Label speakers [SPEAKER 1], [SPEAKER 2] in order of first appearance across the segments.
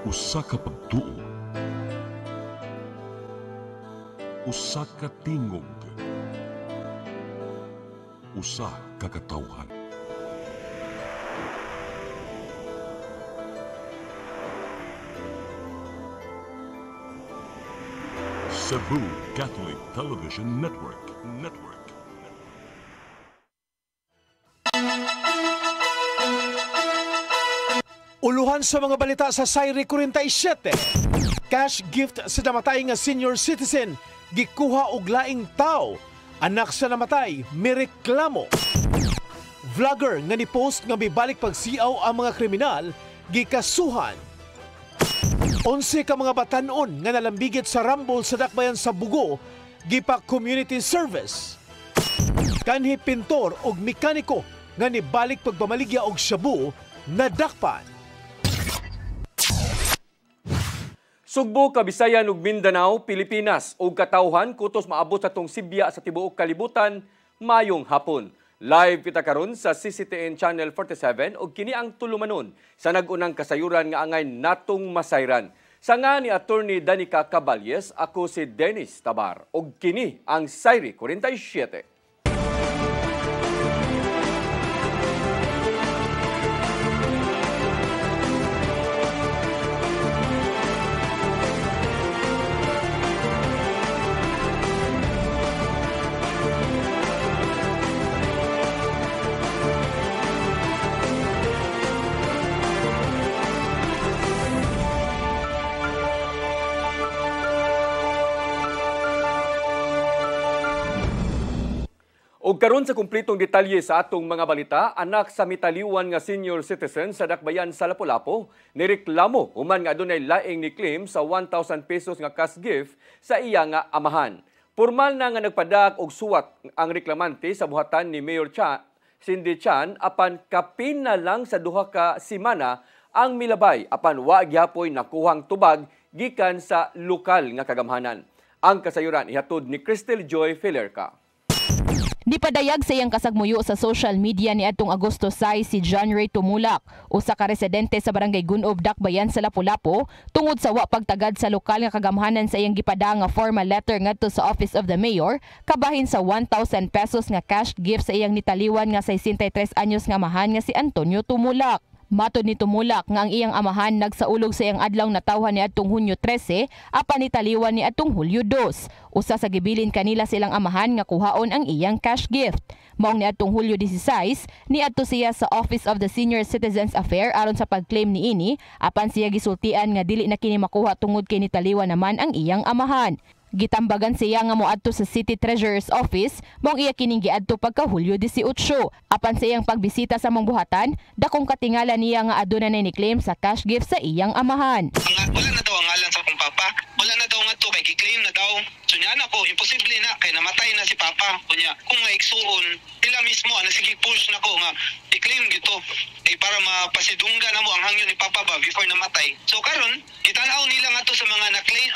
[SPEAKER 1] Usa ka pagtuo, usa ka tingog, usa ka katawhan. Cebu Catholic Television Network.
[SPEAKER 2] Uluhan sa mga balita sa Sayri 47. Cash gift sa namatay nga senior citizen, gikuha og laing tao. Anak sa namatay, may reklamo. Vlogger nga ni-post nga mibalik pagsiaw ang mga kriminal, gikasuhan. 11 ka mga batanon nga nalambigit sa rambol sa dakbayan sa Bugo, gipa community service. Kanhi pintor og mekaniko nga nibalik pagpamaligya og shabu, nadakpan.
[SPEAKER 3] Sugbo, Kabisayan ug Mindanao, Pilipinas ug katawhan kutos maabot sa tong Sibya sa tibuok kalibutan mayong hapon. Live kita karon sa CCTN Channel 47 ug kini ang tulumanon sa nag-unang kasayuran nga angay natong masayran. Sa nga ni Attorney Danica Caballes, ako si Dennis Tabar ug kini ang Sayri 47. Ug karon sa kumpletong detalye sa atong mga balita, anak sa mitaliwan nga senior citizen sa dakbayan sa Lapu-Lapu nireklamo human nga adunay laing ni claim sa 1,000 pesos nga cash gift sa iya nga amahan. Formal na nga nagpadak og suwat ang reklamante sa buhatan ni Mayor Cindy Chan apan kapin na lang sa duha ka semana ang milabay apan wa gyapoy nakuhang tubag gikan sa lokal nga kagamhanan. Ang kasayuran ihatod ni Crystal Joy Filerca.
[SPEAKER 4] Nipadayag sa iyang kasagmuyo sa social media ni atong Agosto 6 si John Ray Tumulak, usa ka residente sa barangay Gunob, Dakbayan sa Lapu-Lapu, tungod sa wa pagtagad sa lokal nga kagamhanan sa iyang gipada nga formal letter ngadto sa Office of the Mayor, kabahin sa 1,000 pesos nga cash gift sa iyang nitaliwan nga 63 anyos nga amahan nga si Antonio Tumulak. Matod ni Tumulak nga ang iyang amahan nagsaulog sa iyang adlaw na tawhan ni atong Hunyo 13 apan nitaliwan ni atong Hulyo 2. Usa sa gibilin kanila silang amahan nga kuhaon ang iyang cash gift. Maong ni atong Hulyo 16 niadto siya sa Office of the Senior Citizens Affairs aron sa pagclaim niini apan siya gisultian nga dili na kini makuha tungod kay nitaliwan naman ang iyang amahan. Gitambagan siya nga moadto sa City Treasurer's Office mong iya kining giadto pagka Hulyo 18. Apan sa iyang pagbisita sa mong buhatan, dakong katingala niya nga aduna na ni-claim sa cash gift sa iyang amahan.
[SPEAKER 5] Wala na daw ang ngalan sa akong papa. Wala na daw nga to kay gi-claim na daw. So niya na ko, imposible na kay namatay na si papa. Kunya, kung nga igsuon, sila mismo ana sige push na ko nga i-claim gito. Para mapasidunggan na mo ang hangyo ni papa ba before namatay. So karon, itanaw nila nga to sa mga na-claim,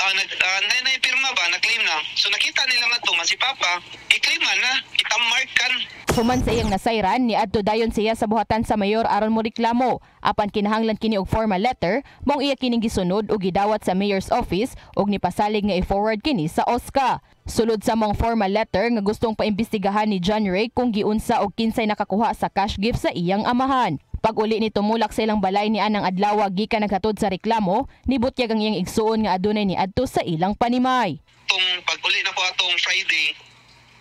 [SPEAKER 5] pirma ba na-claim na. So nakita nila nga to nga si papa, i-claim na, itamarkan.
[SPEAKER 4] Human sa iyang nasayran, niadto dayon siya sa buhatan sa mayor aron mo reklamo. Apan kinahanglan kini og formal letter, mong iya kining gisunod og gidawat sa mayor's office og nipasalig nga i-forward kini sa OSCA. Sulod sa mong formal letter nga gustong paimbestigahan ni John Ray kung giunsa og kinsay nakakuha sa cash gift sa iyang amahan. Pag-uli ni Tumulak sa ilang balay ni anang adlaw gikan naghatod sa reklamo, nibutyag ang iyang igsuon nga adunay niadto sa ilang panimay.
[SPEAKER 5] Tung pag-uli na ko atong Friday,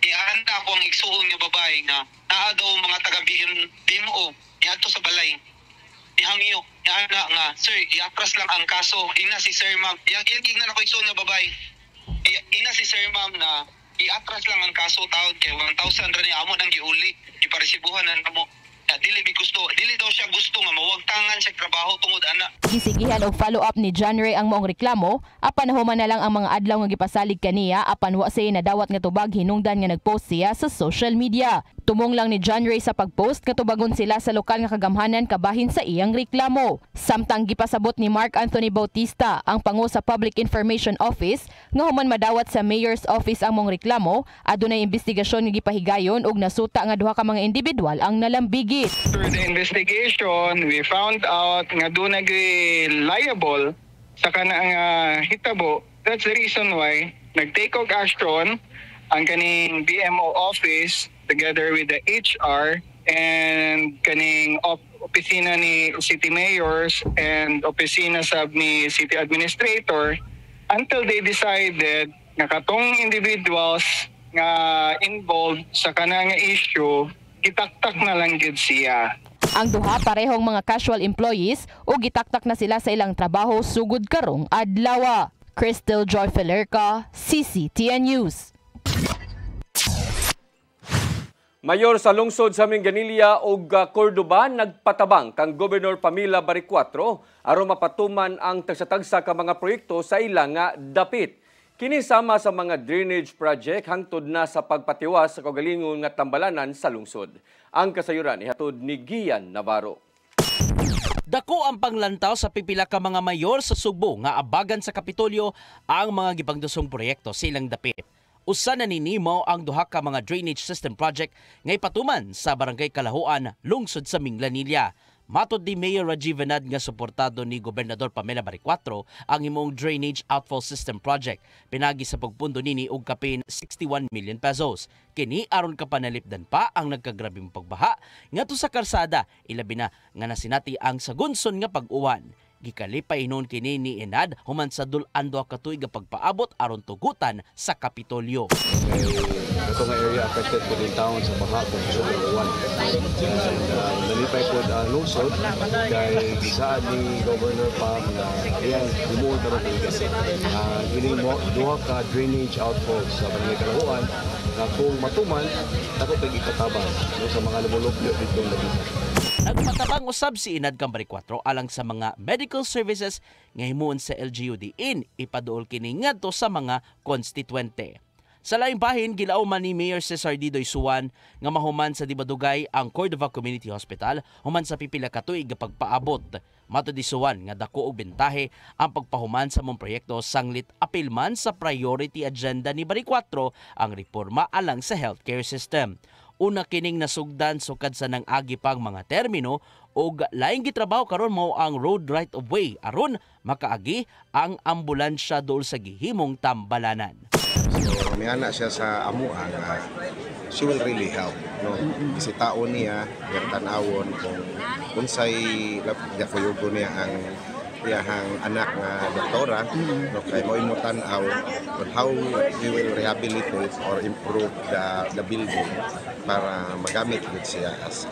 [SPEAKER 5] ihanda ko ang igsuon nga babae nga naa daw mga taga-BMO niadto sa balay. Ihangyo, ihanda nga, sir, iatras lang ang kaso. Ina si Sir Ma'am, ignan ako igsuon nga babae. Ina si Sir Ma'am na iatras lang ang kaso tawag kay 1,000 ra ni amo nang giuli, iparesibuhan na mo. Dili daw siya gusto nga mawagtangan sa trabaho tungod ana.
[SPEAKER 4] Gisigihan og follow-up ni John Ray ang moong reklamo, apan nahuman na lang ang mga adlaw nga gipasalig kaniya apan wa siya nadawat nga tubag hinungdan nga nagpost siya sa social media. Tumong lang ni John Ray sa pagpost nga tubagon sila sa lokal nga kagamhanan kabahin sa iyang reklamo. Samtang gipasabot ni Mark Anthony Bautista, ang pangu sa Public Information Office, nga human madawat sa Mayor's Office ang mong reklamo, adunay investigasyon nga gipahigayon og nasuta nga duha ka mga individual ang nalambigi.
[SPEAKER 6] Through the investigation, we found out nga doon liable sa kanang hitabo. That's the reason why nag-take og action ang kaning BMO office together with the HR and kaning opisina ni City Mayors and opisina sab ni City Administrator until they decided nga katong individuals nga involved sa kanang issue, gitaktak na lang gid siya.
[SPEAKER 4] Ang duha parehong mga casual employees o gitaktak na sila sa ilang trabaho sugod karong adlaw. Crystal Joy Felerca, CCTN News.
[SPEAKER 3] Mayor sa lungsod sa Minganilla ug Cordoba nagpatabang kang Gobernador Pamela Baricuatro aron mapatuman ang tagsa-tagsa ka mga proyekto sa ilang dapit. Kini sama sa mga drainage project hangtod na sa pagpatiwas sa kaugalingon nga tambalanan sa lungsod. Ang kasayuran ihatod ni Gian Navarro.
[SPEAKER 7] Dako ang panglantaw sa pipila ka mga mayor sa Sugbo nga abagan sa Kapitolyo ang mga gipangdusong proyekto sa ilang dapit. Usa na ninimo ang duha ka mga drainage system project nga ipatuman sa Barangay Kalahuan, lungsod sa Minglanilla. Matod ni Mayor Rajiv Venad nga suportado ni Gobernador Pamela Baricuatro ang imong drainage outfall system project. Pinagi sa pagpundo nini og kapin 61 million pesos. Kini aron kapanalipdan pa ang nagkagrabing pagbaha ngadto sa karsada, ilabi na nga nasinati ang sagunson nga pag-uwan. Gikalipay noon kini ni Enad human sa dul-ando ka tuig pagpaabot aron tugutan sa Kapitolyo.
[SPEAKER 8] Ito nga area affected po din taon sa baha kung Sugar 1. Nalipay po ang lungsod dahil isaad ni Governor Pam na ayan, lumuod na rin kasi. Giling mo, duha ka drainage outfalls sa Barangay Kalahuan na kung matuman, ako pag ikatabang sa mga lumulupyo dito na dito.
[SPEAKER 7] Nagpatabang usab si Enad kang Baricuatro alang sa mga medical services nga himuon sa LGU diin ipaduol kini ngadto sa mga konstituente. Sa laing bahin, gilao man ni Mayor Cesar Didoy Suwan nga mahuman sa Dibadugay ang Cordova Community Hospital human sa pipila ka tuig nga pagpaabot. Matod ni Suwan nga dako og bentahe ang pagpahuman sa mong proyekto sanglit apil man sa priority agenda ni Baricuatro ang reforma alang sa healthcare system. Una kining nasugdan sukad sa nang agi pang mga termino ug laing gitrabaho karon mao ang road right of way aron makaagi ang ambulansya dol sa gihimong tambalanan.
[SPEAKER 9] So, may anak siya sa amuan, she will really help. No? Kasi taon niya, yung tanawon kung unsay napuyugo niya ang iyahang anak nga doktora, no, kay mo imutan on how we will rehabilitate or improve the building para magamit gud siya as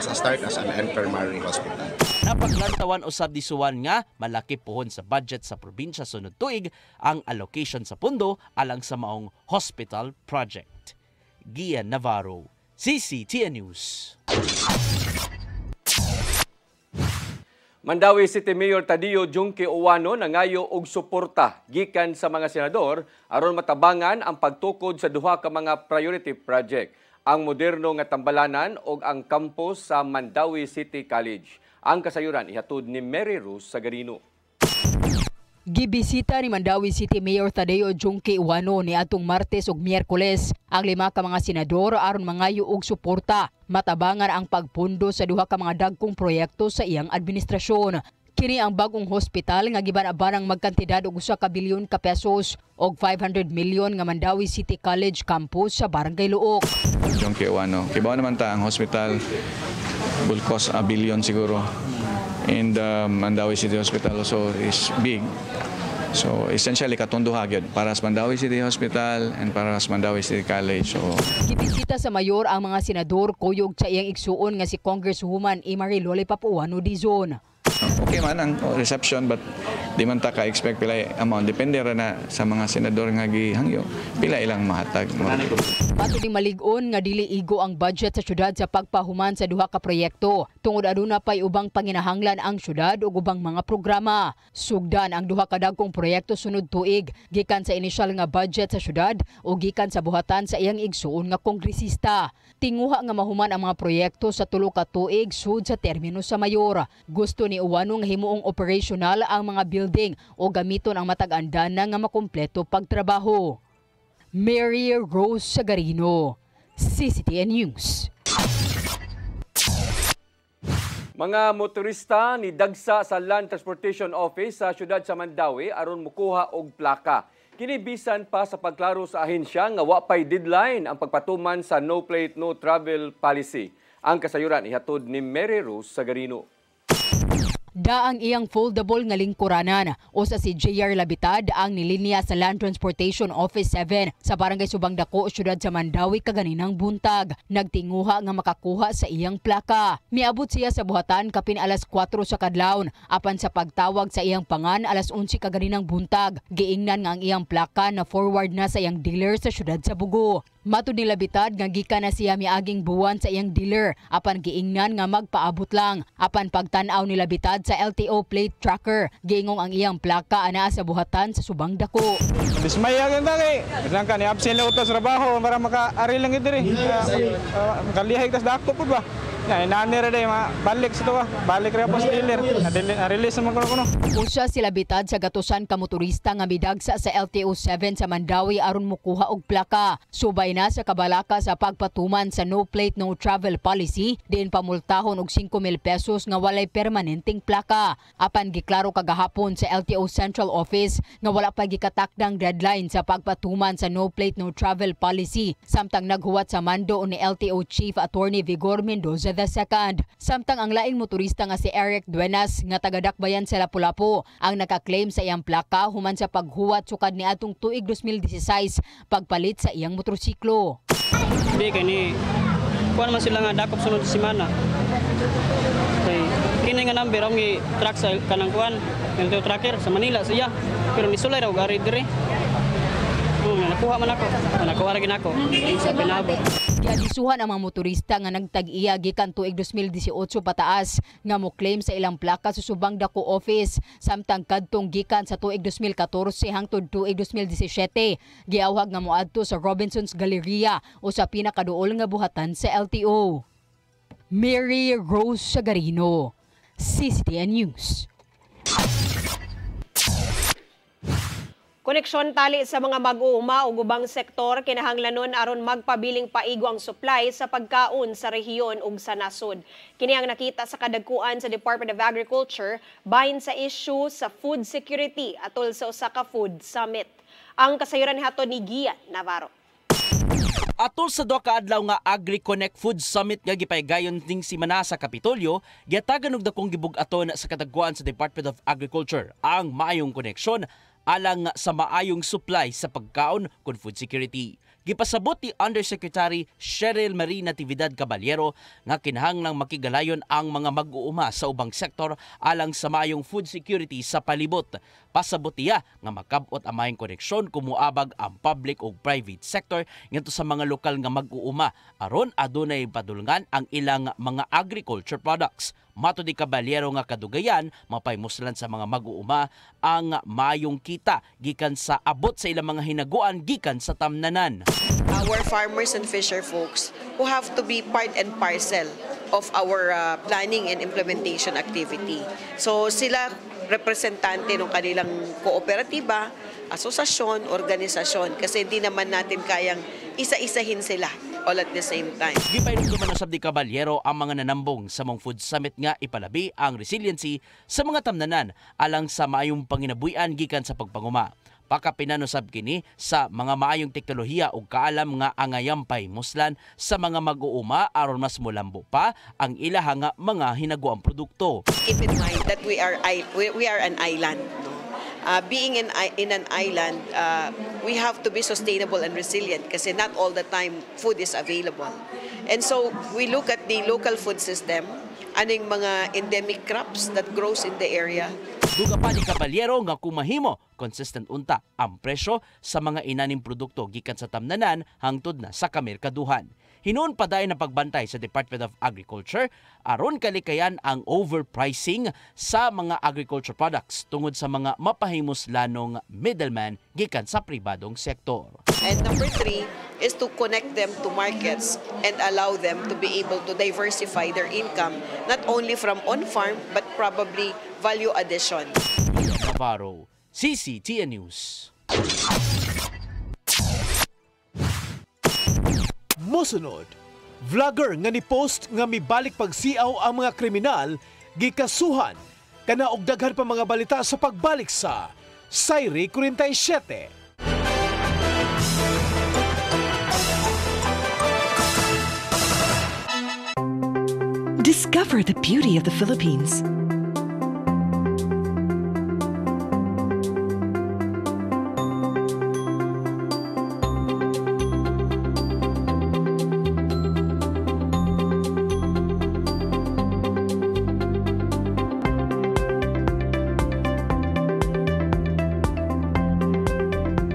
[SPEAKER 9] a start as an infirmary hospital.
[SPEAKER 7] Napaglantawan usab di Suwan nga malaki pohon sa budget sa probinsya sunod tuig ang allocation sa pundo alang sa maong hospital project. Gian Navarro, CCTN News.
[SPEAKER 3] Mandawi City Mayor Tadio Junque Uwano nangayo og suporta gikan sa mga senador aron matabangan ang pagtukod sa duha ka mga priority project, ang moderno nga tambalanan ug ang campus sa Mandawi City College. Ang kasayuran ihatod ni Mary Rose Sagarino.
[SPEAKER 10] Gibisita ni Mandawi City Mayor Tadeo Junque Uwano ni atong Martes ug Miyerkules ang 5 ka mga senador aron mangayo og suporta matabangan ang pagpundo sa duha ka mga dagkong proyekto sa iyang administrasyon. Kini ang bagong hospital nga giban-abanang magkantidad og 1 bilyon ka pesos og 500 milyon nga Mandawi City College campus sa Barangay Luok.
[SPEAKER 11] Junque Uwano, kibaw naman ta ang hospital will cost $1 billion siguro. And Mandawi City Hospital also is big. So essentially katunduha gyud para sa Mandawi City Hospital and para sa Mandawi City College. So
[SPEAKER 10] gibisita sa mayor ang mga senador kuyog sa iyang igsuon nga si Congresswoman Imari Lollipop Uwano Dizon.
[SPEAKER 11] Okay man ang reception but di man ta ka-expect pila amount. Depende ra na sa mga senador nga gihangyo. Pila ilang mahatag.
[SPEAKER 10] Matod ding malig-on nga dili igo ang budget sa syudad sa pagpahuman sa duha ka proyekto. Tungod aduna pay ubang panginahanglan ang syudad ug ubang mga programa. Sugdan ang duha ka dagkong proyekto sunod tuig gikan sa inisyal nga budget sa syudad o gikan sa buhatan sa iyang igsuon nga kongresista. Tinguha nga mahuman ang mga proyekto sa 3 ka tuig sud sa termino sa mayor. Gusto ni Uwano nga himuong operational ang mga building o gamiton ang matag andana nga makumpleto pagtrabaho. Mary Rose Sagarino, CCTN News.
[SPEAKER 3] Mga motorista ni dagsa sa Land Transportation Office sa siyudad sa Mandawi aron mukuha og plaka. Kini bisan pa sa pagklaro sa ahensya nga wa pay deadline ang pagpatuman sa no plate no travel policy. Ang kasayuran ihatod ni Mary Rose Sagarino.
[SPEAKER 10] Daang iyang foldable nga lingkuranan o sa si JR Labitad ang nilinya sa Land Transportation Office 7 sa Barangay Subang Dako, siyudad sa Mandawi kaganinang buntag. Nagtinguha nga makakuha sa iyang plaka. Miabot siya sa buhatan kapin alas 4 sa kadlawon apan sa pagtawag sa iyang pangan alas 11 kaganinang buntag. Giingnan nga ang iyang plaka na forward na sa iyang dealer sa siyudad sa Bugo. Matud ni Labitad nga gikan na siya miaging buwan sa iyang dealer apan giingnan nga magpaabot lang. Apan pagtan-aw ni Labitad sa LTO plate tracker, giingong ang iyang plaka anaa sa buhatan sa Subang Dako.
[SPEAKER 12] Dismaya ganda kay lang ka ni absent lang utos trabaho para maka-ari lang diri. Makalihay tas dako pud ba. Ya inani ra day balik sa tuwa. Balik ra pas dealer. Na-release man kuno.
[SPEAKER 10] Usa sila Labitad sa gatusan ka motorista nga midagsa sa LTO 7 sa Mandawi aron mokuha og plaka. Subay na sa kabalaka sa pagpatuman sa no plate no travel policy, diin pamultahon og 5,000 pesos nga walay permanenteng plaka. Apan giklaro kagahapon sa LTO Central Office nga wala pa gikatakdang deadline sa pagpatuman sa no plate no travel policy. Samtang naghuwat sa mando ni LTO Chief Attorney Vigor Mendoza II. Samtang ang laing motorista nga si Eric Duenas nga taga-Dakbayan sa Lapu-Lapu ang nakaklaim sa iyang plaka human sa paghuwat sukad ni atong tuig 2016 pagpalit sa iyang motorsiklo.
[SPEAKER 13] Hindi kani kuan man sila nga dakop sunod sa semana. Kay kini nga number ang truck sa kanang kuan, yung tracker sa Manila siya. Pero nisulay raw gari dire. Nakuha man ako. Nakuha ra gid ako. Sa pinabot.
[SPEAKER 10] Giadisuhan ang mga motorista nga nagtag-iya gikan tuig 2018 pataas nga mo claim sa ilang plaka sa Subang Dako Office samtang kadtong gikan sa tuig 2014 hangtod tuig 2017 giawhag nga moadto sa Robinson's Galleria o sa pinakaduol nga buhatan sa LTO. Mary Rose Sagarino, CCTN News.
[SPEAKER 14] Koneksyon tali sa mga mag-uuma o ubang sektor kinahanglanon aron magpabiling paigo ang supply sa pagkaon sa rehiyon ug sa nasod. Kini ang nakita sa kadagkuan sa Department of Agriculture bahin sa issue sa food security atol sa usa ka food summit. Ang kasayuran nihato ni Gian Navarro.
[SPEAKER 7] Atol sa duha ka adlaw nga AgriConnect Food Summit nga gipaygayon ning semana sa Kapitolyo, giatagan og dakong gibug-aton sa kadagkuan sa Department of Agriculture ang maayong koneksyon alang sa maayong supply sa pagkaon kun food security. Gipasabot ni Undersecretary Cheryl Marie Natividad Caballero nga kinahanglang makigalayon ang mga mag-uuma sa ubang sektor alang sa maayong food security sa palibot. Pasabot niya nga makabot ang maayong koneksyon kumuabag ang public o private sector ngadto sa mga lokal nga mag-uuma aron adunay padulngan ang ilang mga agriculture products. Mato di Caballero nga kadugayan mapaymuslan sa mga mag-uuma ang maayong kita gikan sa abot sa ilang mga hinaguan gikan sa tamnanan.
[SPEAKER 15] Our farmers and fisher folks who have to be part and parcel of our planning and implementation activity. So sila representante ng kanilang kooperatiba, asosasyon, organisasyon kasi hindi naman natin kayang isa-isahin sila all at the same time.
[SPEAKER 7] Gipayron usab di Caballero ang mga nanambong sa mong food summit nga ipalabi ang resiliency sa mga tamnanan alang sa maayong panginabuhian gikan sa pagpanguma. Pakapinanusab kini sa mga maayong teknolohiya ug kaalam nga angayampay muslan sa mga mag-uuma aron mas molambo pa ang ilaha nga mga hinaguang produkto.
[SPEAKER 15] Keep in mind that we are an island. No? Being in an island, we have to be sustainable and resilient kasi not all the time food is available. And so we look at the local food system, aning mga endemic crops that grows in the area.
[SPEAKER 7] Duga pa ni Caballero nga kumahimo consistent unta ang presyo sa mga inaning produkto gikan sa tamnanan hangtod na sa kamerkaduhan. Hinuon pa dayon ang pagbantay sa Department of Agriculture aron kalikayan ang overpricing sa mga agriculture products tungod sa mga mapahimoslanong middleman gikan sa pribadong sektor.
[SPEAKER 15] And number 3 is to connect them to markets and allow them to be able to diversify their income not only from on-farm but probably value addition.
[SPEAKER 7] Navarro, CCTN News.
[SPEAKER 2] Mosunod, Vlogger nga ni-post nga mibalik pagsiaw ang mga kriminal gikasuhan kana og daghan pa mga balita sa pagbalik sa Sayri 47.
[SPEAKER 16] Discover the beauty of the Philippines.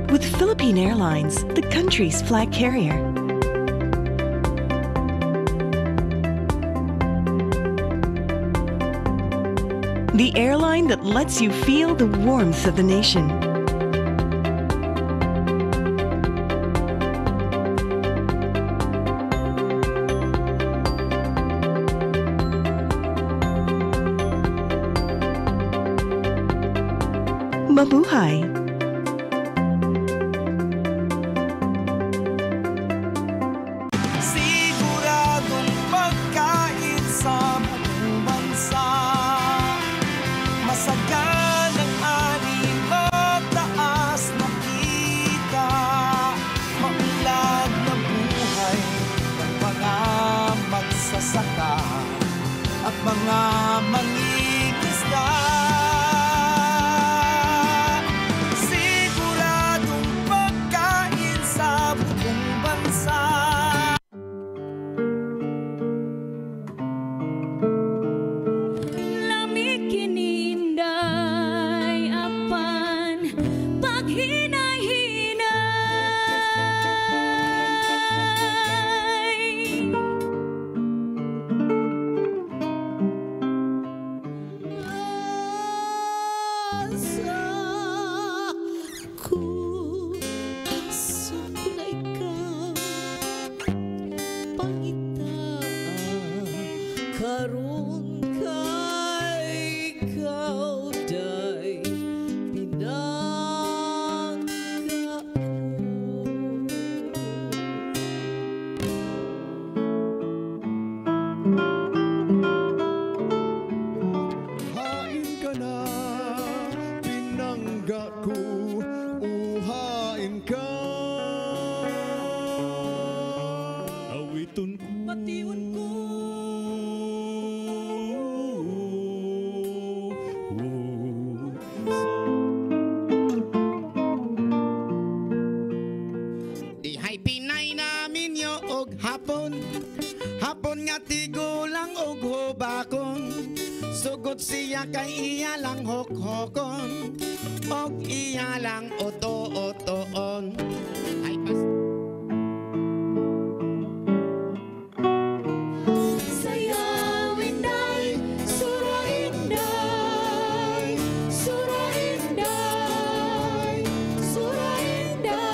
[SPEAKER 16] With Philippine Airlines, the country's flag carrier. The airline that lets you feel the warmth of the nation. Mabuhay!
[SPEAKER 17] Siguradong pagkain sa buong bansa. Masaganang ani, mataas na kita. Maunlad na buhay ng mga magsasaka at mga mangingisda. Siguradong pagkain sa buong bansa.
[SPEAKER 18] Karon kay ikaw day pinangka
[SPEAKER 17] Hain ka na, pinangga ko, uhain ka. Awiton ko, patiun ko. Dihay Pinay namin yo og hapon, hapon nga tigulang og hubakon. Sugod siya kay iya lang hokhokon, og iya lang oto-otoon. Ay pas
[SPEAKER 18] sayawin day, surain day, surain day, surain day.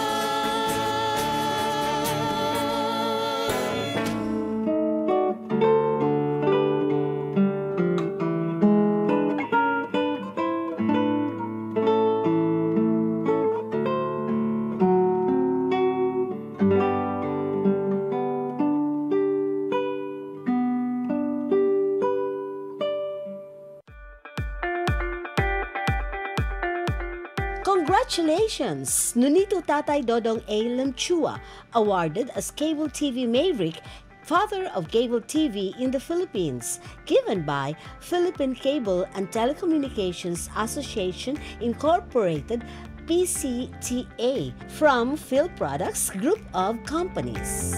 [SPEAKER 19] Congratulations! Nunito Tatay Dodong A. Lamchua, awarded as Cable TV Maverick, Father of Cable TV in the Philippines, given by Philippine Cable and Telecommunications Association Incorporated, PCTA, from Phil Products Group of Companies.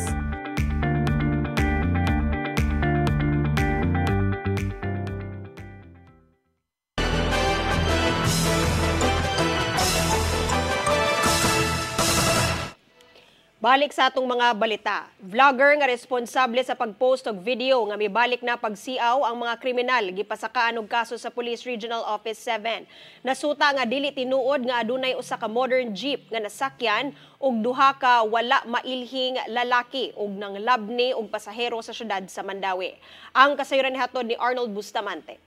[SPEAKER 14] Balik sa atong mga balita. Vlogger nga responsable sa pagpost og video nga mibalik na pagsiaw ang mga kriminal gipasakaan og kaso sa Police Regional Office 7. Nasuta nga dili tinuod nga adunay usa ka modern jeep nga nasakyan og duha ka wala mailhing lalaki ug nang labni og pasahero sa syudad sa Mandawi. Ang kasayuran ni hatod ni Arnold Bustamante.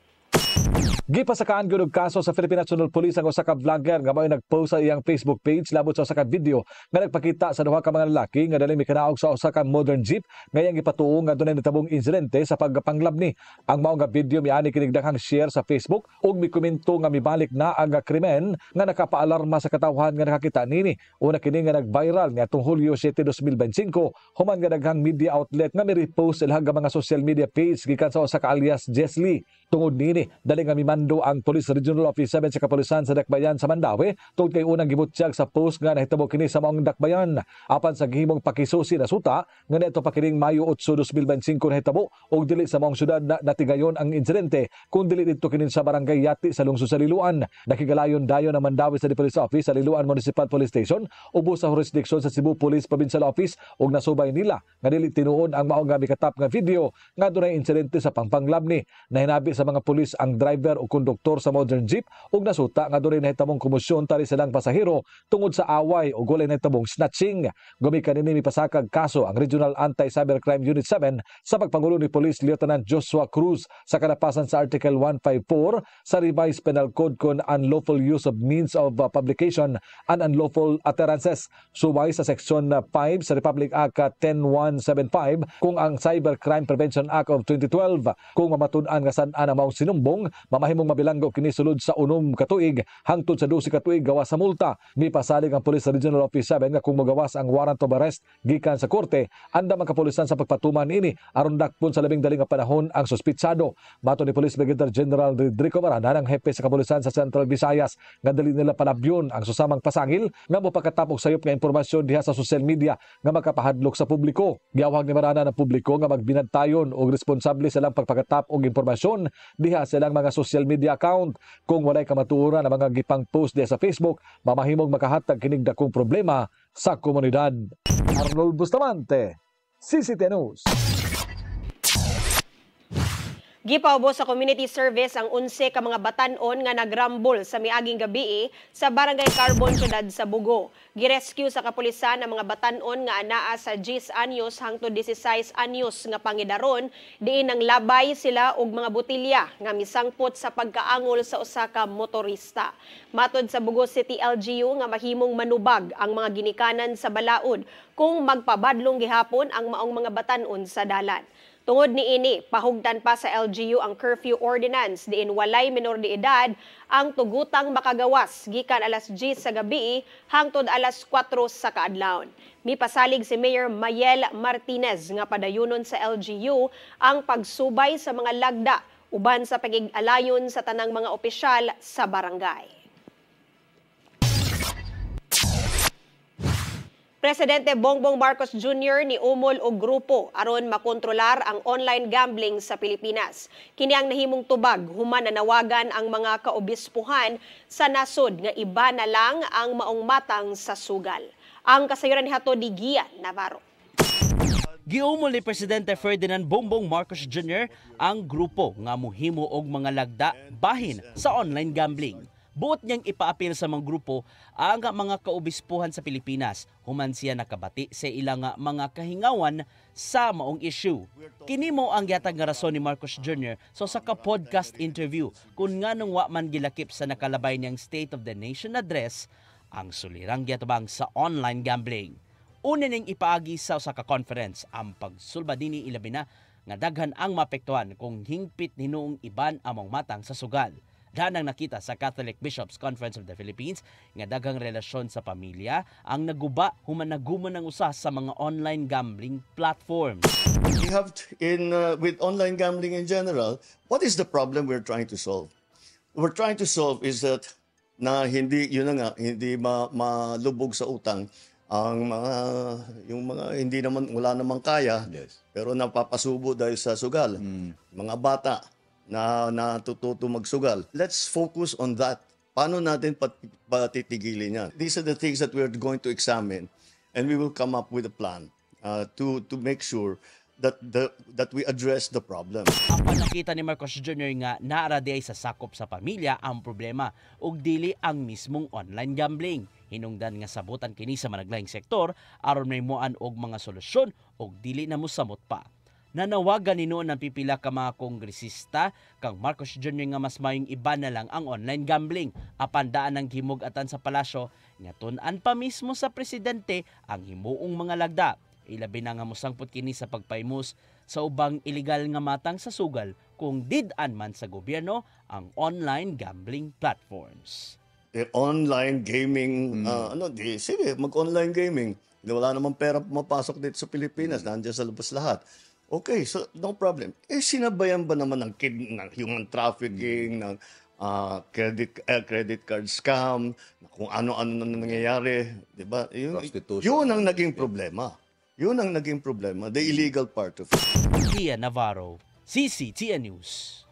[SPEAKER 20] Gipasakaan gyud og kaso sa Philippine National Police ang usa ka vlogger nga mao'y nagpost sa iyang Facebook page labot sa usa ka video nga nagpakita sa duha ka mga lalaki nga dali mikanaog sa usa ka modern jeep nga iyang gipatuo nga dunay natabong insidente sa pagpanglab ni. Ang mao nga video miani kining daghang share sa Facebook ug mikomento nga mibalik na ang krimen nga nakapaalarma sa katawhan nga nakakita nini. Una kini nga nag-viral niadtong Hulyo 7, 2025 human nga daghang media outlet nga mi-repost ilang mga social media page gikan sa usa ka alias Jesly. Tungod nini dali nga mimando ang Police Regional Office 7 sa kapulisan sa Dakbayan sa Mandawi tungod kay unang gibutyag sa post nga nahitabo kini sa maong Dakbayan apan sa gihimong pakisusi na suta nga neto pa kining Mayo 8, 2025 nahitabo og dili sa maong syudad na natigayon ang insidente kun dili didto kini sa barangay Yati sa lungsod sa Liloan. Nakigalayon dayon ang Mandawi sa Police Office sa Liloan Municipal Police Station ubo sa jurisdiction sa Cebu Police Provincial Office ug nasubay nila nga dili tinuod ang maong nga mikatap nga video nga dunay insidente sa pangpanglab ni. Nahinabi sa mga pulis ang driver o konduktor sa modern jeep ug nasuta nga dunay nahitabong komosyon tali silang pasahero tungod sa away o walay nahitabong snatching. Gumikan nini mipasakag kaso ang Regional Anti-Cybercrime Unit 7 sa pagpangulo ni Police Lieutenant Joshua Cruz sa kalapasan sa Article 154 sa Revised Penal Code kon unlawful use of means of publication and unlawful utterances. Subay sa Section 5 sa Republic Act 10175 kung ang Cybercrime Prevention Act of 2012 kung mamatun-an nga sad-an ang maong sinumbong mamahimong mabilanggo kini sulod sa 6 ka tuig hangtod sa 12 ka tuig gawas sa multa. Mipasalig ang Police Regional Office 7 nga kung magawas ang warrant of arrest gikan sa korte andam ang kapulisan sa pagpatuman ini aron dakpon sa labing dali nga panahon ang suspitsado. Mato ni Police Brigadier General Rodrigo Marana ang hepe sa kapulisan sa Central Visayas nga dali nila palabyon ang susamang pasangil nga mopakatapok sayop nga impormasyon diha sa social media nga makapahadlok sa publiko. Giawhag ni Marana ng publiko nga magbinantayon og responsable silang pagpakatap og impormasyon diha silang mga social media account. Kung walay kamatuoran ang mga gipang post diha sa Facebook, mamahimong makahatag kining dakong problema sa komunidad. Arnold Bustamante, CCTV News.
[SPEAKER 14] Gipaubo sa community service ang 11 ka mga batan-on nga nagrambol sa miaging gabi sa Barangay Carbon, Ciudad sa Bugo. Girescue sa kapulisan ang mga batan-on nga anaa sa 10 anyos hangtod 16 anyos nga pangidaron diin ang labay sila og mga botilya nga misangpot sa pagkaangol sa usa ka motorista. Matod sa Bugo City LGU nga mahimong manubag ang mga ginikanan sa balaod kung magpabadlong gihapon ang maong mga batan-on sa dalan. Tungod ni ini, pahugdan pa sa LGU ang curfew ordinance diin walay minor de edad ang tugutang makagawas gikan alas 10 sa gabi hangtod alas 4 sa kaadlawon. Mipasalig si Mayor Mayel Martinez nga padayunon sa LGU ang pagsubay sa mga lagda uban sa pagig-alayon sa tanang mga opisyal sa barangay. Presidente Bongbong Marcos Jr. ni umol og grupo aron makontrolar ang online gambling sa Pilipinas. Kini ang nahimong tubag human nanawagan ang mga kaobispuhan sa nasod nga iba na lang ang maong matang sa sugal. Ang kasayuran ni hatod ni Gian Navarro.
[SPEAKER 7] Giumol ni Presidente Ferdinand Bongbong Marcos Jr. ang grupo nga muhimo og mga lagda bahin sa online gambling. Buot niyang ipaapil sa mga grupo ang mga kaobispuhan sa Pilipinas human siya nakabati sa ilang mga kahingawan sa maong issue. Kini mo ang yatag nga rason ni Marcos Jr. sa podcast interview kung nganong wa man gilakip sa nakalabay niyang State of the Nation address ang sulirang giatabang sa online gambling. Una ning ipaagi sa usa ka conference ang pagsulba dinhi ilabi na nga daghan ang mapektuhan kung hingpit hinuong iban among matang sa sugal. Danang nakita sa Catholic Bishops Conference of the Philippines nga daghang relasyon sa pamilya ang naguba human nagumon ng usa sa mga online gambling platforms.
[SPEAKER 21] We have with online gambling in general, what is the problem we're trying to solve? What we're trying to solve is that na hindi hindi malubog sa utang ang mga hindi naman wala namang kaya pero napapasubo dahil sa sugal. Mga bata na natututo magsugal. Let's focus on that. Paano natin patitigilin yan? These are the things that we're going to examine and we will come up with a plan to make sure that we address the problem.
[SPEAKER 7] Ang panakita ni Marcos Jr. nga naara di ay sa sakop sa pamilya ang problema ug dili ang mismong online gambling. Hinungdan nga sabutan kini sa managlayng sektor aron may muan og mga solusyon ug dili na mosamot pa. Nanawagan ni noon ng pipila ka mga kongresista kang Marcos Jr. nga mas mayong iba na lang ang online gambling. Apan daan ng himug-atan sa palasyo nga tun-an pa mismo sa presidente ang himuong mga lagda. Ilabi na nga mosangpot kini sa pagpaymos sa ubang illegal nga matang sa sugal kung did-an man sa gobyerno ang online gambling platforms.
[SPEAKER 21] Online gaming, sige, mag-online gaming. Wala namang pera pumapasok dito sa Pilipinas, nandiyan sa labas lahat. Okay, so no problem. Sinabayan ba naman ng human trafficking, ng credit card scam, kung ano-ano na nangyayari, di ba? Yun ang naging problema. Yun ang naging problema, the illegal part of it.
[SPEAKER 7] Ian Navarro, CCTN News.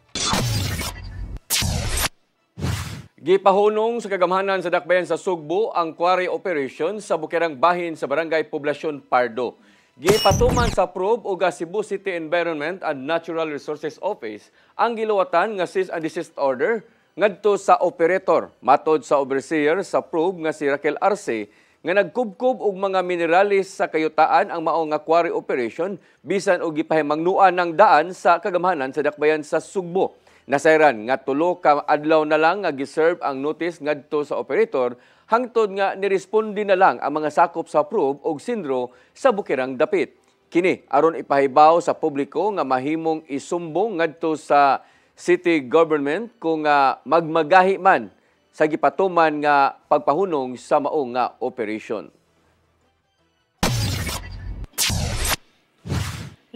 [SPEAKER 3] Gipahunong sa kagamhanan sa dakbayan sa Sugbo ang quarry operation sa bukirang bahin sa Barangay Poblasyon Pardo. Gipatuman sa PROB ug Cebu City Environment and Natural Resources Office ang giluwatan nga cease and desist order ngadto sa operator. Matod sa overseer sa PROB nga si Raquel Arce nga nagkubkob og mga mineralis sa kayutaan ang mao nga quarry operation bisan og gipahimangnuan ng daan sa kagamhanan sa dakbayan sa Sugbo. Nasayran nga 3 ka adlaw na lang nga giserve ang notice ngadto sa operator hangtod nga niresponde na lang ang mga sakop sa PROB og sindro sa bukirang dapit. Kini aron ipahibaw sa publiko nga mahimong isumbong ngadto sa city government kung magmagahi man sa gipatuman nga pagpahunong sa mao nga operation.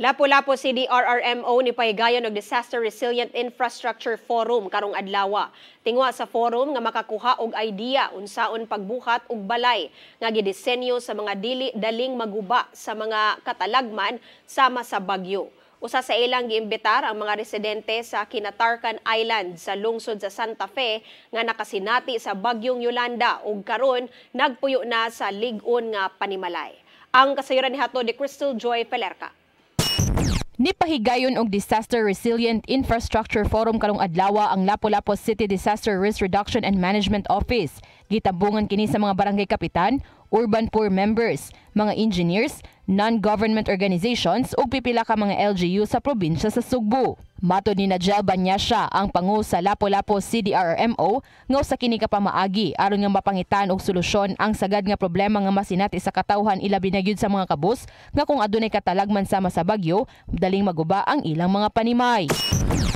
[SPEAKER 14] Lapu-Lapu CDRRMO ni pahigayon og Disaster Resilient Infrastructure Forum karong adlaw. Tingwa sa forum nga makakuha og idea unsaon pagbuhat og balay nga gidisenyo sa mga daling maguba sa mga katalagman sama sa bagyo. Usa sa ilang giimbitar ang mga residente sa Kinatarkan Island sa lungsod sa Santa Fe nga nakasinati sa bagyong Yolanda ug karon nagpuyo na sa lig-on nga panimalay. Ang kasayuran ni Hato de Crystal Joy Pelerca.
[SPEAKER 4] Nipahigayon og Disaster Resilient Infrastructure Forum karong adlaw ang Lapu-Lapu City Disaster Risk Reduction and Management Office. Gitambungan kini sa mga barangay kapitan, urban poor members, mga engineers, non-government organizations ug pipila ka mga LGU sa probinsya sa Sugbo. Matod ni Najel Banyasha, ang pangu sa Lapu-Lapu CDRRMO, nga usa kini ka pamaagi aron nga mapangitan og solusyon ang sagad nga problema nga masinati sa katawhan ilabi na gyud sa mga kabus nga kung adunay katalagman sama sa bagyo, daling maguba ang ilang mga panimay.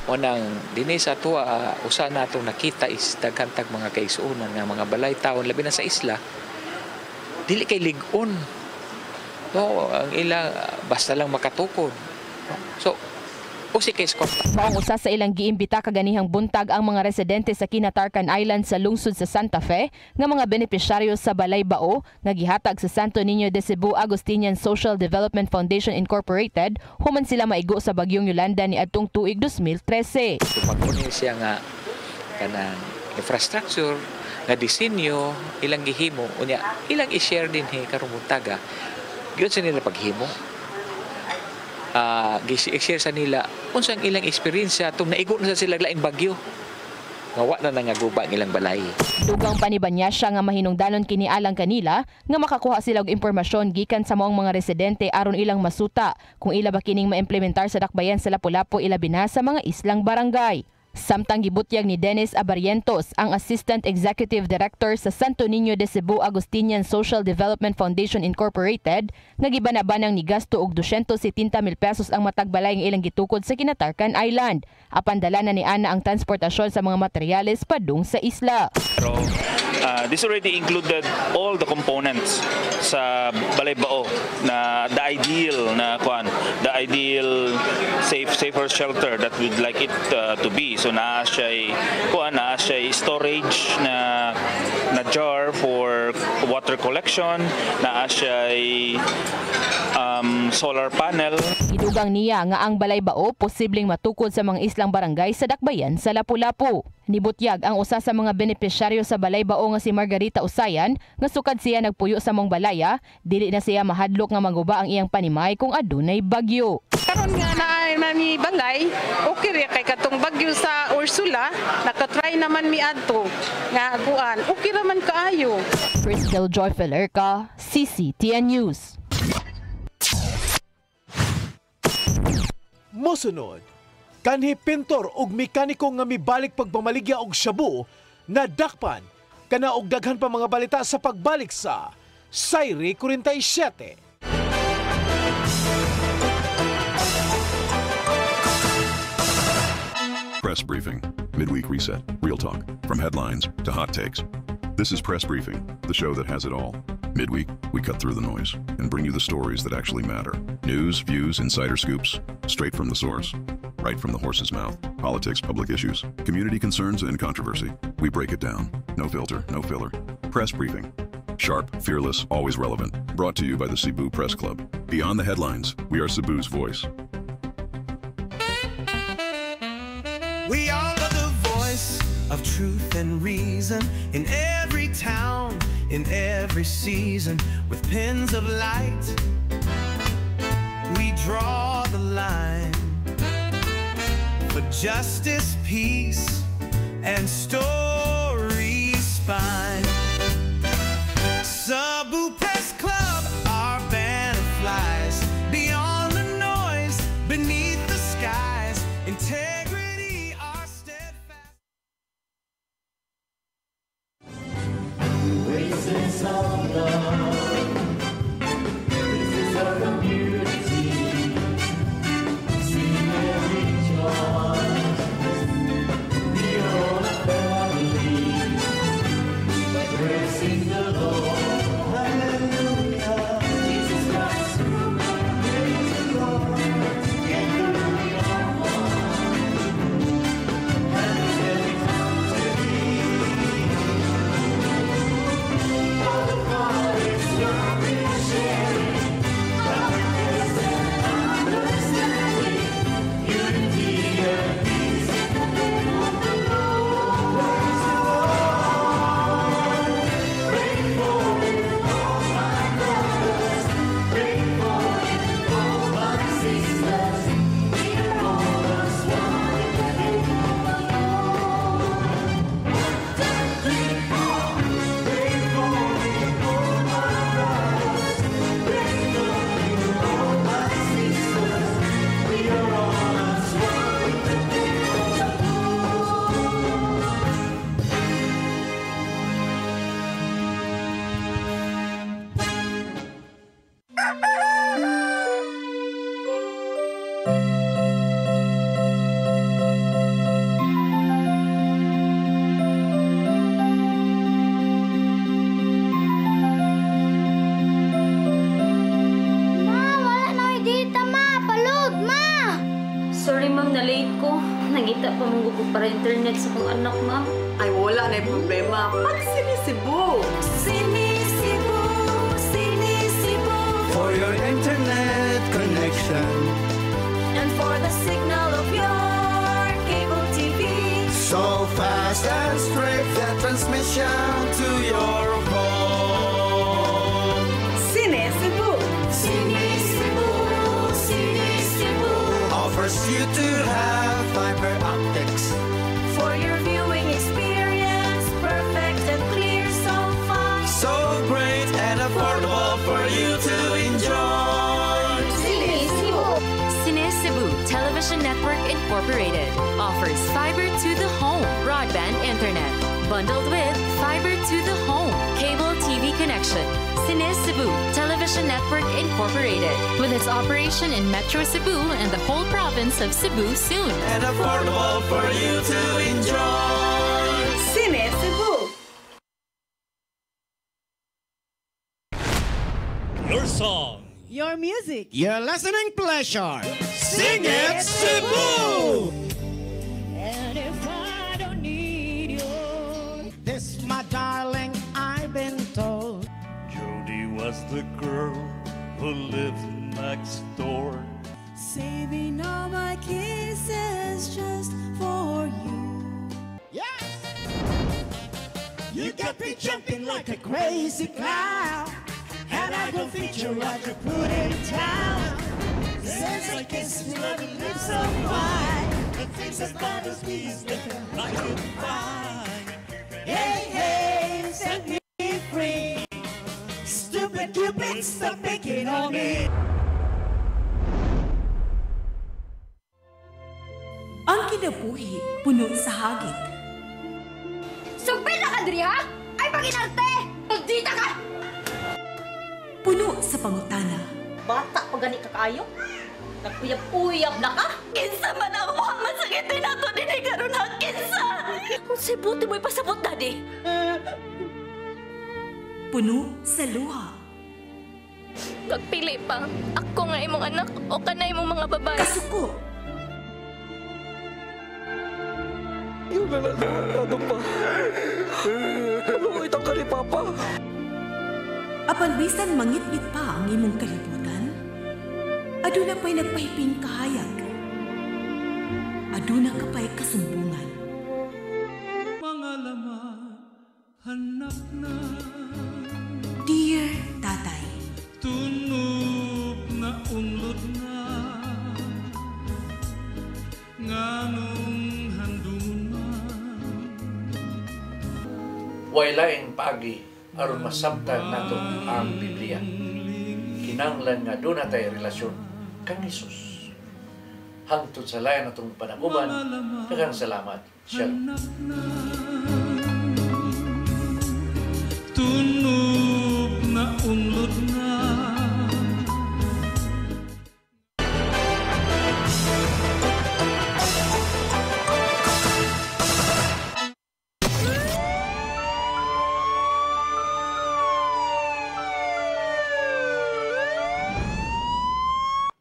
[SPEAKER 1] Unang dinhi sa tuwa usa natong nakita is daghantag mga kaigsuonan nga mga balay taon labi na sa isla dili kay lig-on. No, ang ilang basta lang makatukod. So
[SPEAKER 4] Maong usa sa ilang giimbita kaganihang buntag ang mga residente sa Kinatarkan Island sa lungsod sa Santa Fe nga mga benepisyaryo sa Balay Bao nga gihatag sa Santo Niño de Cebu Agustinian Social Development Foundation Incorporated human sila maigo sa bagyong Yolanda ni adtong tuig 2013.
[SPEAKER 1] Pagkunin siya nga kanang infrastructure nga disenyo ilang gihimo unya ilang i-share din karong buntaga. Gyud sa nila paghimo. I-share sa nila unsang ilang eksperyensya tung naigo na sa sila laing bagyo ngawa na nangaguba ng ilang balay.
[SPEAKER 4] Dugang panibanya siya nga mahinungdanon kini alang kanila nga makakuha sila og impormasyon gikan sa maong mga residente aron ilang masuta kung ila ba kining maimplementar sa dakbayan sa Lapu-Lapu ilabi na sa mga islang barangay. Samtang gibutyag ni Dennis Abarientos, ang Assistant Executive Director sa Santo Niño de Cebu Agustinian Social Development Foundation Incorporated, nga gibanabanang ni gasto og 270,000 pesos ang matagbalay ng ilang gitukod sa Kinatarkan Island. Apan dala na ni ana ang transportasyon sa mga materyales padung sa isla.
[SPEAKER 22] Pero this already included all the components sa Balay Bao na the ideal safer shelter that we'd like it to be. So naa siya storage na jar for water collection, naa siya solar panel.
[SPEAKER 4] Idugang niya nga ang Balay Bao posibleng matukod sa mga islang barangay sa dakbayan sa Lapu-Lapu. Nibutyag ang usa sa mga benepisyaryo sa Balay Bao nga si Margarita Usayan nga sukad siya nagpuyo sa mong balaya, dili na siya mahadlok nga maguba ang iyang panimay kung adunay bagyo.
[SPEAKER 23] Karon nga na ni balay, okay ra kay katong bagyo sa Ursula, nakatry naman mi adto nga aguan. Okay ra man kaayo.
[SPEAKER 4] Crystal Joy Pelerca, CCTN News.
[SPEAKER 2] Mosunod, kanhi pintor ug mekaniko nga mibalik pagpamaligya og shabu na dakpan kana og daghan pa mga balita sa pagbalik sa Sayri 47.
[SPEAKER 5] Press Briefing. Midweek reset. Real talk. From headlines to hot takes. This is Press Briefing, the show that has it all. Midweek, we cut through the noise and bring you the stories that actually matter. News, views, insider scoops, straight from the source. Right from the horse's mouth. Politics, public issues, community concerns, and controversy. We break it down. No filter, no filler. Press Briefing. Sharp, fearless, always relevant. Brought to you by the Cebu Press Club. Beyond the headlines, we are Cebu's voice.
[SPEAKER 18] We are the voice of truth and reason in every town, in every season, with pens of light. We draw the line for justice, peace, and story spine. Cebu Press Club, our banner flies beyond the noise, beneath the skies. Integrity, our steadfast. This is our love. This is our community. Sing and rejoice. We are all a family. Praising the Lord. Hallelujah. Jesus Christ, praise the Lord. In the room of one. Heaven's getting come to thee. All the parties, love and sharing. Happiness and understanding. Unity and peace in the name of the Lord. Praise the Lord. Pray for it, all my brothers. Pray for it, all my sisters. We are all as one in the name of the Lord. 1, 2, 3, 4. Pray for it, all my brothers. Pray for it, all my sisters. We are all as one in the name of the Lord.
[SPEAKER 6] Ma, wala na dita, ma. Palud, ma.
[SPEAKER 8] Sorry ma'am, na-late ko. Nagita pa mong gugo para internet sa kong anak, ma'am.
[SPEAKER 15] Ay, wala na yung problema. Pag sinisibo.
[SPEAKER 6] Sinisibo, sinisibo.
[SPEAKER 18] For your internet connection,
[SPEAKER 6] And for the signal of your cable TV.
[SPEAKER 18] so fast and straight, the transmission to your home.
[SPEAKER 15] Sinisibo.
[SPEAKER 6] Sinisibo, sinisibo.
[SPEAKER 18] Offers you to have fiber optics.
[SPEAKER 6] For your viewing experience, perfect and clear so fast.
[SPEAKER 18] So great and affordable for you to enjoy.
[SPEAKER 6] Sinisibo.
[SPEAKER 24] Cine Cebu Television Network Incorporated offers fiber to the home broadband internet bundled with fiber to the home cable TV connection. Cine Cebu Television Network Incorporated with its operation in Metro Cebu and the whole province of Cebu soon.
[SPEAKER 18] And affordable for you to enjoy.
[SPEAKER 15] Sinisibo.
[SPEAKER 25] Your song.
[SPEAKER 26] Your music.
[SPEAKER 17] Your listening pleasure.
[SPEAKER 18] Sing it, Cebu!
[SPEAKER 26] And if I don't need you,
[SPEAKER 17] This, my darling, I've been told.
[SPEAKER 25] Jody was the girl who lived next door.
[SPEAKER 26] saving all my kisses just for you.
[SPEAKER 17] Yes! You got me jumping like a crazy clown. And I go feature like a put in town. Since I kissed you, love your lips so wide. The things that bothers me is nothing I can find. Hey, hey, set me free. Stupid Cupid, stop picking on me.
[SPEAKER 9] kinabuhi puno sa hagit.
[SPEAKER 6] Sugpil na ka, Dri, ha? Ay, paginarte! Dita ka!
[SPEAKER 9] Puno sa pangutana.
[SPEAKER 10] Bata pa gani ka kayo? Nagpuyap-uyap na ka?
[SPEAKER 6] Kinsa man ang mga sakitin nato din ay karon ha, kinsa! Kung sibuti mo'y pasabot, Daddy.
[SPEAKER 9] Puno sa luha.
[SPEAKER 8] Pagpili pa, ako nga imong anak o kanay imong mga babae.
[SPEAKER 9] Kasuko.
[SPEAKER 11] Yung ano pa? Ano itong ka ni Papa?
[SPEAKER 9] Apan bisan mangit-ngit pa ang imong kalibutan, aduna pa'y nagpahiping kahayag. Aduna ka pa'y kasumbungan.
[SPEAKER 11] Mga laman, hanap na.
[SPEAKER 9] Dear Tatay,
[SPEAKER 11] Tunog na unlod na. Nganong handungan.
[SPEAKER 12] Waylaing pagi aron masabtan nato ang Biblia. Kinanglan nga doon natay relasyon kang Hesus. Hangtod sa layan natong panaguban, daghang salamat. Shalom.
[SPEAKER 11] Tunog na unlod na.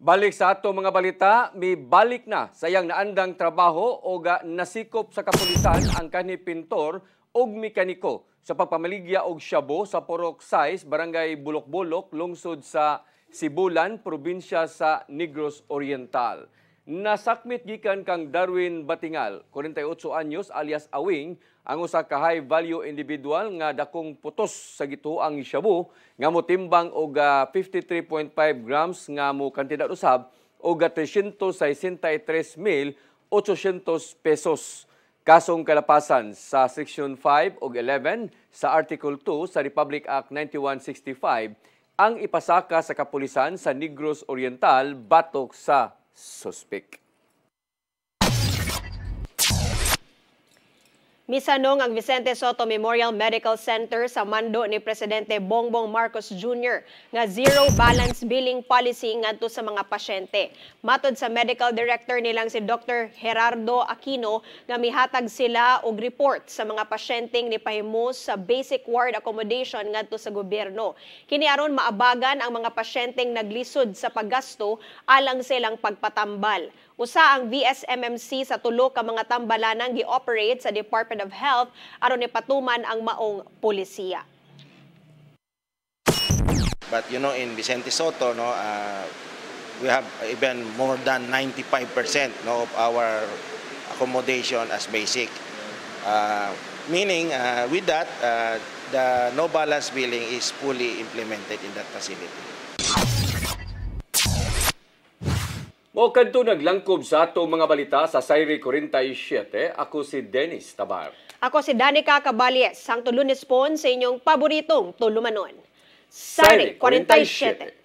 [SPEAKER 3] Balik sa ato mga balita, may balik na sayang naandang trabaho o nasikop sa kapulisan ang kanhi pintor og mekaniko sa pagpamaligya og shabu sa Porok 6, Barangay Bulok-Bulok, lungsod sa Sibulan, probinsya sa Negros Oriental. Nasakmit gikan kang Darwin Batingal, 48 anyos alias Awing, ang usa ka high value individual nga dakong putos sa gituang shabu nga motimbang og 53.5 grams nga mo kantidad usab og 363,800 pesos. Kasong kalapasan sa Section 5 ug 11 sa Article 2 sa Republic Act 9165 ang ipasaka sa kapulisan sa Negros Oriental batok sa suspek.
[SPEAKER 14] Misanong ang Vicente Soto Memorial Medical Center sa mando ni Presidente Bongbong Marcos Jr. nga zero balance billing policy ngadto sa mga pasyente. Matod sa medical director nilang si Dr. Gerardo Aquino nga mihatag sila og report sa mga pasyenteng nipahimos sa basic ward accommodation ngadto sa gobyerno. Kini aron maabagan ang mga pasyenteng naglisod sa paggasto alang silang pagpatambal. Usa ang VSMMC sa tulo ka mga tambalanang gi-operate sa Department of Health aron ipatuman ang maong polisiya.
[SPEAKER 13] But you know, in Vicente Soto, we have even more than 95% of our accommodation as basic. Meaning, with that, the no balance billing is fully implemented in that facility.
[SPEAKER 3] Mo kadto naglangkob sa ato mga balita sa Sayri 47. Ako si Dennis Tabar.
[SPEAKER 14] Ako si Danica Caballes, ang Lunes Pon sa inyong paboritong tulumanon.
[SPEAKER 3] Sayri 47.